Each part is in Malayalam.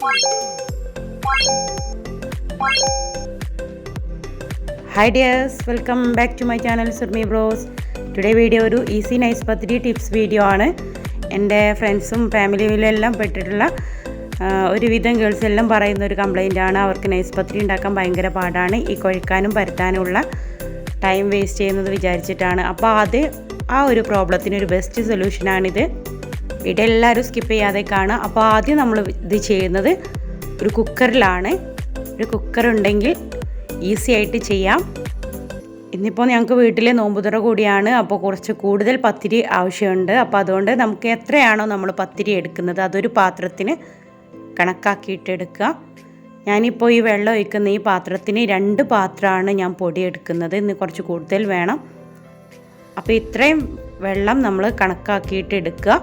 Hi dears, welcome back to my channel Surumi Bros. Today video ഒരു easy nice pathiri tips video ആണ്. എൻ്റെ ഫ്രണ്ട്സും ഫാമിലിയിലും എല്ലാം പെട്ടിട്ടുള്ള ഒരുവിധം ഗേൾസ് എല്ലാം പറയുന്ന ഒരു കംപ്ലൈൻ്റ് ആണ്. അവർക്ക് നൈസ് പത്തിരി ഉണ്ടാക്കാൻ ഭയങ്കര പാടാണ്. ഈ കുഴക്കാനും പരത്താനുള്ള ടൈം വേസ്റ്റ് ചെയ്യുന്നത് വിചാരിച്ചിട്ടാണ്. അപ്പോൾ ആ ഒരു പ്രോബ്ലത്തിന് ഒരു ബെസ്റ്റ് സൊല്യൂഷനാണിത്. വീഡിയോ എല്ലാവരും സ്കിപ്പ് ചെയ്യാതെ കാണുക. അപ്പോൾ ആദ്യം നമ്മൾ ഇത് ചെയ്യുന്നത് ഒരു കുക്കറിലാണ്. ഒരു കുക്കർ ഉണ്ടെങ്കിൽ ഈസി ആയിട്ട് ചെയ്യാം. ഇന്നിപ്പോൾ ഞങ്ങൾക്ക് വീട്ടിൽ നോമ്പുതുറ കൂടിയാണ്. അപ്പോൾ കുറച്ച് കൂടുതൽ പത്തിരി ആവശ്യമുണ്ട്. അപ്പോൾ അതുകൊണ്ട് നമുക്ക് എത്രയാണോ നമ്മൾ പത്തിരി എടുക്കുന്നത് അതൊരു പാത്രത്തിന് കണക്കാക്കിയിട്ട് എടുക്കുക. ഞാനിപ്പോൾ ഈ വെള്ളം ഒഴിക്കുന്ന ഈ പാത്രത്തിന് 2 പാത്രമാണ് ഞാൻ പൊടി എടുക്കുന്നത്. ഇന്ന് കുറച്ച് കൂടുതൽ വേണം. അപ്പോൾ ഇത്രയും വെള്ളം നമ്മൾ കണക്കാക്കിയിട്ട് എടുക്കുക.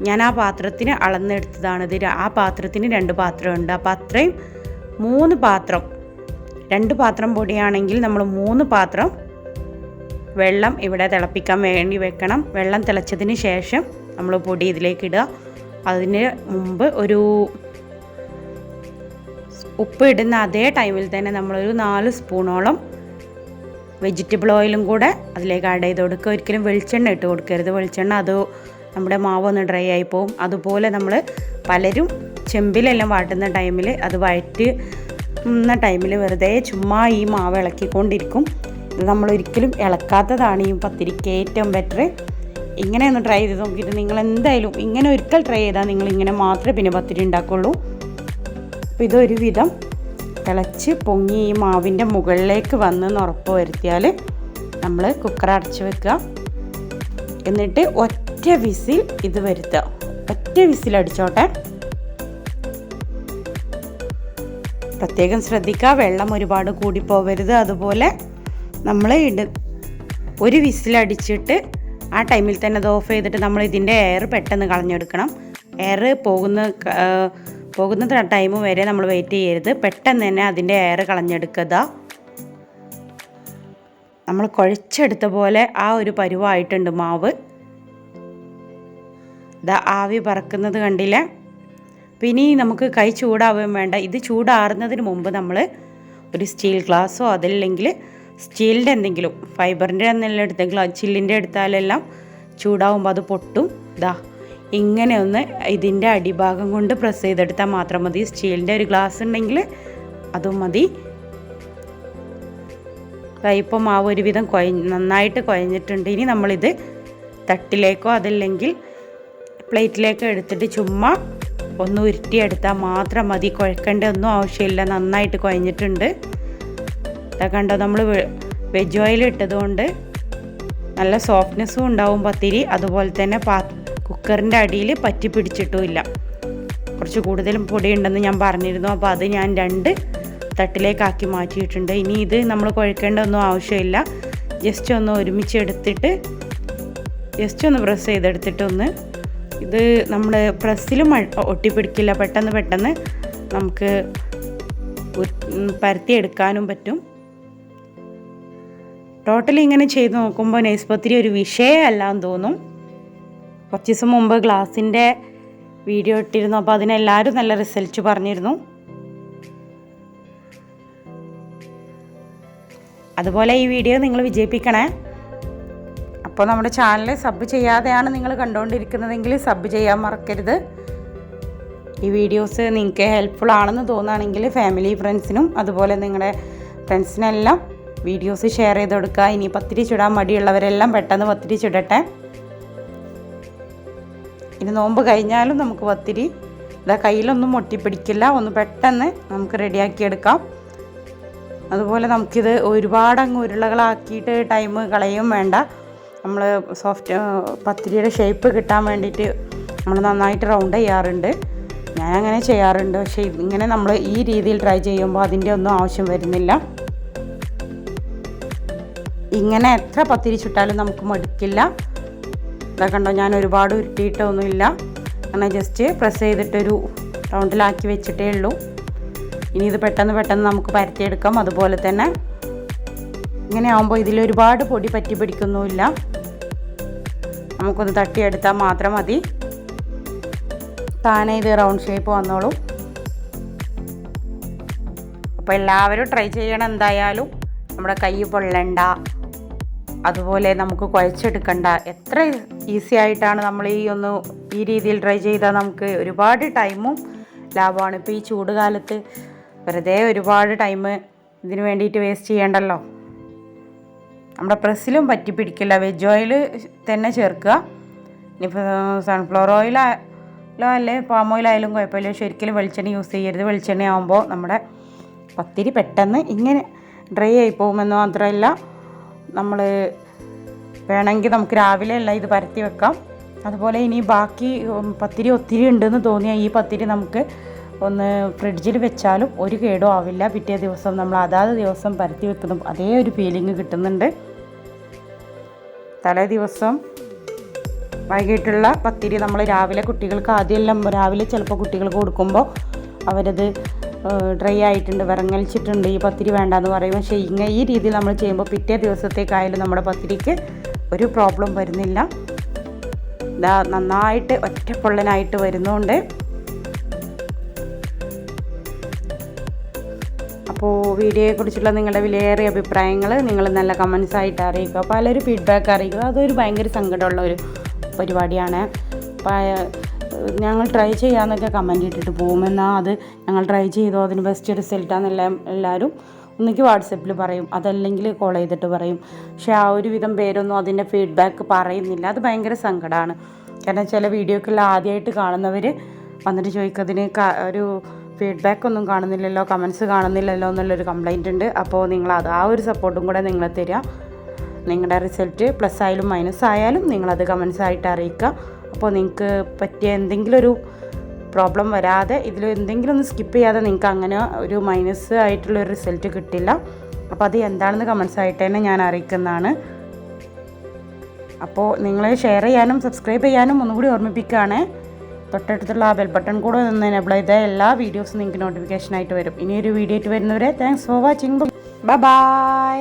ഞാൻ ആ പാത്രത്തിന് അളന്നെടുത്തതാണ്. ആ പാത്രത്തിന് 2 പാത്രമുണ്ട്. അപ്പോൾ അത്രയും 3 പാത്രം, 2 പാത്രം പൊടിയാണെങ്കിൽ നമ്മൾ 3 പാത്രം വെള്ളം ഇവിടെ തിളപ്പിക്കാൻ വേണ്ടി വെക്കണം. വെള്ളം തിളച്ചതിന് ശേഷം നമ്മൾ പൊടി ഇതിലേക്ക് ഇടുക. അതിന് മുമ്പ് ഒരു ഉപ്പ് ഇടുന്ന അതേ ടൈമിൽ തന്നെ നമ്മളൊരു 4 സ്പൂണോളം വെജിറ്റബിൾ ഓയിലും കൂടെ അതിലേക്ക് ആഡ് ചെയ്ത് കൊടുക്കുക. ഒരിക്കലും വെളിച്ചെണ്ണ ഇട്ട് കൊടുക്കരുത്. വെളിച്ചെണ്ണ അത് നമ്മുടെ മാവ് ഒന്ന് ഡ്രൈ ആയി പോകും. അതുപോലെ നമ്മൾ പലരും ചെമ്പിലെല്ലാം വാട്ടുന്ന ടൈമിൽ അത് വഴറ്റുന്ന ടൈമിൽ വെറുതെ ചുമ്മാ ഈ മാവ് ഇളക്കിക്കൊണ്ടിരിക്കും. ഇത് നമ്മളൊരിക്കലും ഇളക്കാത്തതാണ് ഈ പത്തിരിക്ക് ഏറ്റവും ബെറ്റർ. ഇങ്ങനെ ഒന്ന് ട്രൈ ചെയ്ത് നോക്കിയിട്ട് നിങ്ങൾ എന്തായാലും ഇങ്ങനെ ഒരിക്കൽ ട്രൈ ചെയ്താൽ നിങ്ങൾ ഇങ്ങനെ മാത്രമേ പിന്നെ പത്തിരി ഉണ്ടാക്കുള്ളൂ. അപ്പോൾ ഇതൊരു വിധം തിളച്ച് പൊങ്ങി ഈ മാവിൻ്റെ മുകളിലേക്ക് വന്നെന്ന് ഉറപ്പ് വരുത്തിയാൽ നമ്മൾ കുക്കർ അടച്ച് വെക്കുക. എന്നിട്ട് ഒറ്റ വിസിൽ ഇത് വരുത്തുക. ഒറ്റ വിസിൽ അടിച്ചോട്ടെ. പ്രത്യേകം ശ്രദ്ധിക്കുക, വെള്ളം ഒരുപാട് കൂടി പോവരുത്. അതുപോലെ നമ്മൾ ഒരു വിസിലടിച്ചിട്ട് ആ ടൈമിൽ തന്നെ അത് ഓഫ് ചെയ്തിട്ട് നമ്മൾ ഇതിൻ്റെ എയർ പെട്ടെന്ന് കളഞ്ഞെടുക്കണം. എയർ പോകുന്ന ടൈം വരെ നമ്മൾ വെയിറ്റ് ചെയ്യരുത്. പെട്ടെന്ന് തന്നെ അതിൻ്റെ എയർ കളഞ്ഞെടുക്കുക. നമ്മൾ കുഴച്ചെടുത്ത പോലെ ആ ഒരു പരുവായിട്ടുണ്ട് മാവ്. ഇതാ ആവി പറക്കുന്നത് കണ്ടില്ലേ. പിന്നെ നമുക്ക് കൈ ചൂടാവുകയും വേണ്ട. ഇത് ചൂടാറുന്നതിന് മുമ്പ് നമ്മൾ ഒരു സ്റ്റീൽ ഗ്ലാസ്സോ അതല്ലെങ്കിൽ സ്റ്റീലിൻ്റെ എന്തെങ്കിലും ഫൈബറിൻ്റെ എന്തെങ്കിലും എടുത്തെങ്കിൽ ചില്ലിൻ്റെ എടുത്താലെല്ലാം ചൂടാവുമ്പോൾ അത് പൊട്ടും. ഇതാ ഇങ്ങനെ ഒന്ന് ഇതിൻ്റെ അടിഭാഗം കൊണ്ട് പ്രസ് ചെയ്തെടുത്താൽ മാത്രം മതി. സ്റ്റീലിൻ്റെ ഒരു ഗ്ലാസ് ഉണ്ടെങ്കിൽ അതും മതി. ഇപ്പോൾ മാവ് ഒരുവിധം നന്നായിട്ട് കുഴഞ്ഞിട്ടുണ്ട്. ഇനി നമ്മളിത് തട്ടിലേക്കോ അതല്ലെങ്കിൽ പ്ലേറ്റിലേക്കോ എടുത്തിട്ട് ചുമ്മാ ഒന്ന് ഉരുട്ടിയെടുത്താൽ മാത്രം മതി. കുഴക്കേണ്ട ഒന്നും ആവശ്യമില്ല. നന്നായിട്ട് കുഴഞ്ഞിട്ടുണ്ട്. കണ്ടോ, നമ്മൾ വെജ് ഓയിൽ ഇട്ടതുകൊണ്ട് നല്ല സോഫ്റ്റ്നെസ്സും ഉണ്ടാവും പത്തിരി. അതുപോലെ തന്നെ കുക്കറിൻ്റെ അടിയിൽ പറ്റി പിടിച്ചിട്ടുമില്ല. കുറച്ച് കൂടുതലും പൊടി ഉണ്ടെന്ന് ഞാൻ പറഞ്ഞിരുന്നു. അപ്പോൾ അത് ഞാൻ 2 തട്ടിലേക്കാക്കി മാറ്റിയിട്ടുണ്ട്. ഇനി ഇത് നമ്മൾ കുഴക്കേണ്ട ഒന്നും ആവശ്യമില്ല. ജസ്റ്റ് ഒന്ന് ഒരുമിച്ചെടുത്തിട്ട് ജസ്റ്റ് ഒന്ന് പ്രസ് ചെയ്തെടുത്തിട്ടൊന്ന് ഇത് നമ്മൾ പ്രസ്സിലും ഒട്ടിപ്പിടിക്കില്ല. പെട്ടെന്ന് നമുക്ക് പരത്തിയെടുക്കാനും പറ്റും. ടോട്ടലി ഇങ്ങനെ ചെയ്ത് നോക്കുമ്പോൾ നൈസ് പത്തിരി ഒരു വിഷയമല്ല എന്ന് തോന്നും. കുറച്ച് ദിവസം മുമ്പ് ഗ്ലാസിൻ്റെ വീഡിയോ ഇട്ടിരുന്നു. അപ്പോൾ അതിനെല്ലാവരും നല്ല റിസൾട്ട് പറഞ്ഞിരുന്നു. അതുപോലെ ഈ വീഡിയോ നിങ്ങൾ വിജയിപ്പിക്കണേ. അപ്പോൾ നമ്മുടെ ചാനൽ സബ് ചെയ്യാതെയാണ് നിങ്ങൾ കണ്ടുകൊണ്ടിരിക്കുന്നതെങ്കിൽ സബ് ചെയ്യാൻ മറക്കരുത്. ഈ വീഡിയോസ് നിങ്ങൾക്ക് ഹെൽപ്ഫുൾ ആണെന്ന് തോന്നുകയാണെങ്കിൽ ഫാമിലി ഫ്രണ്ട്സിനും അതുപോലെ നിങ്ങളുടെ ഫ്രണ്ട്സിനെല്ലാം വീഡിയോസ് ഷെയർ ചെയ്ത് കൊടുക്കുക. ഇനി പത്തിരി ചുടാൻ മടിയുള്ളവരെല്ലാം പെട്ടെന്ന് പത്തിരി ചുടട്ടെ. ഇനി നോമ്പ് കഴിഞ്ഞാലും നമുക്ക് പത്തിരി കയ്യിലൊന്നും ഒട്ടിപ്പിടിക്കില്ല. ഒന്ന് പെട്ടെന്ന് നമുക്ക് റെഡിയാക്കിയെടുക്കാം. അതുപോലെ നമുക്കിത് ഒരുപാടങ്ങ് ഉരുളകളാക്കിയിട്ട് ടൈം കളയും വേണ്ട. നമ്മൾ പത്തിരിയുടെ ഷേപ്പ് കിട്ടാൻ വേണ്ടിയിട്ട് നമ്മൾ നന്നായിട്ട് റൗണ്ട് ചെയ്യാറുണ്ട്. ഞാൻ അങ്ങനെ ചെയ്യാറുണ്ട്. പക്ഷേ ഇങ്ങനെ നമ്മൾ ഈ രീതിയിൽ ട്രൈ ചെയ്യുമ്പോൾ അതിൻ്റെ ഒന്നും ആവശ്യം വരുന്നില്ല. ഇങ്ങനെ എത്ര പത്തിരി ചുട്ടാലും നമുക്ക് മടുക്കില്ല. ഇതാ കണ്ടോ, ഞാൻ ഒരുപാട് ഉരുട്ടിയിട്ടൊന്നുമില്ല. അങ്ങനെ ജസ്റ്റ് പ്രസ് ചെയ്തിട്ടൊരു റൗണ്ടിലാക്കി വെച്ചിട്ടേ ഉള്ളൂ. ഇനി ഇത് പെട്ടെന്ന് നമുക്ക് പരത്തിയെടുക്കാം. അതുപോലെ തന്നെ ഇങ്ങനെ ആകുമ്പോൾ ഇതിലൊരുപാട് പൊടി പറ്റി പിടിക്കൊന്നുമില്ല. നമുക്കൊന്ന് തട്ടിയെടുത്താൽ മാത്രം മതി. താനെ ഇത് റൗണ്ട് ഷേപ്പ് വന്നോളും. അപ്പോൾ എല്ലാവരും ട്രൈ ചെയ്യണം. എന്തായാലും നമ്മുടെ കൈ പൊള്ളണ്ട, അതുപോലെ നമുക്ക് കുഴച്ചെടുക്കണ്ട. എത്ര ഈസി ആയിട്ടാണ് നമ്മൾ ഈ രീതിയിൽ ട്രൈ ചെയ്താൽ നമുക്ക് ഒരുപാട് ടൈമും ലാഭമാണ്. ഇപ്പോൾ ഈ ചൂട് കാലത്ത് വെറുതെ ഒരുപാട് ടൈം ഇതിന് വേണ്ടിയിട്ട് വേസ്റ്റ് ചെയ്യണ്ടല്ലോ. നമ്മുടെ പ്രസ്സിലും പറ്റി പിടിക്കില്ല. വെജ് ഓയിൽ തന്നെ ചേർക്കുക. ഇനിയിപ്പോൾ സൺഫ്ലവർ ഓയിലോ അല്ലേ പാം ഓയിലായാലും കുഴപ്പമില്ല. ശരിക്കും വെളിച്ചെണ്ണ യൂസ് ചെയ്യരുത്. വെളിച്ചെണ്ണ ആകുമ്പോൾ നമ്മുടെ പത്തിരി പെട്ടെന്ന് ഇങ്ങനെ ഡ്രൈ ആയി പോകുമെന്ന് മാത്രമല്ല, നമ്മൾ വേണമെങ്കിൽ നമുക്ക് രാവിലെ എല്ലാം ഇത് പരത്തി വെക്കാം. അതുപോലെ ഇനി ബാക്കി പത്തിരി ഒത്തിരി ഉണ്ടെന്ന് തോന്നിയാൽ ഈ പത്തിരി നമുക്ക് ഒന്ന് ഫ്രിഡ്ജിൽ വെച്ചാലും ഒരു കേടും ആവില്ല. പിറ്റേ ദിവസം നമ്മൾ അതാത് ദിവസം പരത്തി വെക്കുന്ന അതേ ഒരു ഫീലിംഗ് കിട്ടുന്നുണ്ട്. തലേ ദിവസം വൈകിട്ടുള്ള പത്തിരി നമ്മൾ രാവിലെ കുട്ടികൾക്ക് ആദ്യമെല്ലാം രാവിലെ ചിലപ്പോൾ കുട്ടികൾക്ക് കൊടുക്കുമ്പോൾ അവരത് ഡ്രൈ ആയിട്ടുണ്ട്, വിറങ്ങലിച്ചിട്ടുണ്ട്, ഈ പത്തിരി വേണ്ടാന്ന് പറയും. പക്ഷേ ഈ രീതിയിൽ നമ്മൾ ചെയ്യുമ്പോൾ പിറ്റേ ദിവസത്തേക്കായാലും നമ്മുടെ പത്തിരിക്ക് ഒരു പ്രോബ്ലം വരുന്നില്ല. ഇതാ നന്നായിട്ട് ഒറ്റപ്പൊള്ളനായിട്ട് വരുന്നുണ്ട്. അപ്പോൾ വീഡിയോയെക്കുറിച്ചുള്ള നിങ്ങളുടെ വിലയേറിയ അഭിപ്രായങ്ങൾ നിങ്ങൾ നല്ല കമൻസ് ആയിട്ട് അറിയിക്കുക. പലരും ഫീഡ്ബാക്ക് അറിയിക്കുക. അതൊരു ഭയങ്കര സങ്കടമുള്ള ഒരു പരിപാടിയാണ്. ഞങ്ങൾ ട്രൈ ചെയ്യാമെന്നൊക്കെ കമൻറ്റ് ഇട്ടിട്ട് പോകുമെന്നാൽ അത് ഞങ്ങൾ ട്രൈ ചെയ്തോ അതിന് ബെസ്റ്റ് റിസൾട്ടാണെന്നെല്ലാം എല്ലാവരും ഒന്നിക്ക് വാട്സപ്പിൽ പറയും, അതല്ലെങ്കിൽ കോൾ ചെയ്തിട്ട് പറയും. പക്ഷേ ആ ഒരു വിധം പേരൊന്നും അതിൻ്റെ ഫീഡ്ബാക്ക് പറയുന്നില്ല. അത് ഭയങ്കര സങ്കടമാണ്. കാരണം ചില വീഡിയോക്കെല്ലാം ആദ്യമായിട്ട് കാണുന്നവർ വന്നിട്ട് ചോദിക്കതിന് ഒരു ഫീഡ്ബാക്ക് ഒന്നും കാണുന്നില്ലല്ലോ, കമൻസ് കാണുന്നില്ലല്ലോ എന്നുള്ളൊരു കംപ്ലൈൻറ്റ് ഉണ്ട്. അപ്പോൾ നിങ്ങളത് ആ ഒരു സപ്പോർട്ടും കൂടെ നിങ്ങൾ തരിക. നിങ്ങളുടെ റിസൾട്ട് പ്ലസ് ആയാലും മൈനസ് ആയാലും നിങ്ങളത് കമൻസ് ആയിട്ട് അറിയിക്കുക. അപ്പോൾ നിങ്ങൾക്ക് പറ്റിയ എന്തെങ്കിലും ഒരു പ്രോബ്ലം വരാതെ ഇതിൽ എന്തെങ്കിലും ഒന്ന് സ്കിപ്പ് ചെയ്യാതെ നിങ്ങൾക്ക് അങ്ങനെ ഒരു മൈനസ് ആയിട്ടുള്ളൊരു റിസൾട്ട് കിട്ടില്ല. അപ്പോൾ അത് എന്താണെന്ന് കമൻസ് ആയിട്ട് തന്നെ ഞാൻ അറിയിക്കുന്നതാണ്. അപ്പോൾ നിങ്ങൾ ഷെയർ ചെയ്യാനും സബ്സ്ക്രൈബ് ചെയ്യാനും ഒന്നുകൂടി ഓർമ്മിപ്പിക്കുകയാണ്. തൊട്ടടുത്തുള്ള ആ ബെൽ ബട്ടൺ കൂടെ ഒന്ന് എനേബിൾ ചെയ്താൽ എല്ലാ വീഡിയോസും നിങ്ങൾക്ക് നോട്ടിഫിക്കേഷനായിട്ട് വരും. ഇനിയൊരു വീഡിയോ ആയിട്ട് വരുന്നവരെ thanks for watching. Bye bye.